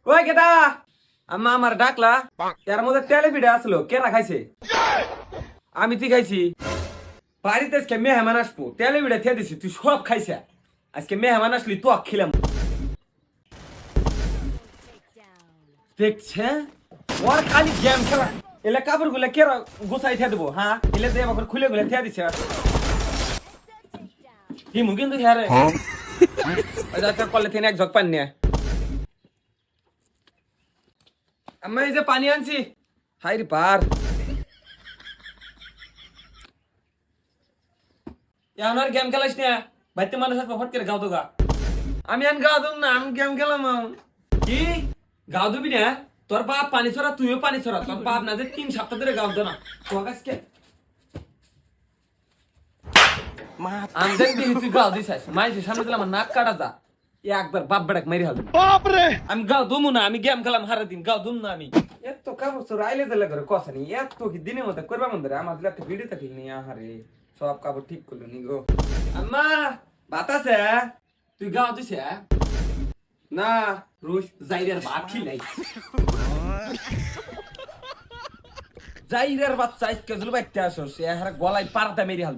ওই কেটা আম্মা আমার ডাকলা এর মধ্যে তেলে পিঠা আসলো কেনা খাইছে আমি তুই খাইছি বাড়িতে আজকে মেহমান আসবো তেলে পিঠা খেয়ে দিছি তুই সব খাইছে আজকে মেহমান আসলি তো খেলাম দেখছে ওর খালি গেম খেলা এলে কাপড় গুলা কে গোছাই খেয়ে দেবো হ্যাঁ এলে দিয়ে আমাকে খুলে খুলে খেয়ে দিছে কি মু কিন্তু হ্যাঁ রে কলে থেকে এক ঝক পানি নিয়ে আমি এই যে পানি আনছি হাই রে পার এখন আর গেম খেলাইস না বাইতে মানুষ আসবো ফট করে গাও তো গা আমি আন গাও দম না আমি গেম খেলাম কি গাও দিবি না তোর বাপ পানি ছড়া তুইও পানি ছড়া তোর বাপ না যে 3 সপ্তাহ ধরে গাও দো না তোর কাছে আমি দেখবি তুই গাও দিস মাইছে সামনে দিলাম নাক কাটা যা একবার বাপ বেড়াক মারি হাল বাপ রে আমি গাও দমু না আমি গেম খেলাম হারা দিন গাও দম না আমি এত কাপড় চোর আইলে দিলে ঘরে কষা নি এত কি দিনের মধ্যে করবা মন ধরে আমার দিলে একটা ভিডিও থাকি নি আহারে সব কাপড় ঠিক করলো নি গো আম্মা বাতাসে তুই গাও দিস না রোজ জাইরের ভাত খিলাই জাইরের বাচ্চা আজকে জুল বাইতে আসো সে হারা গলায় পারতা মেরি হাল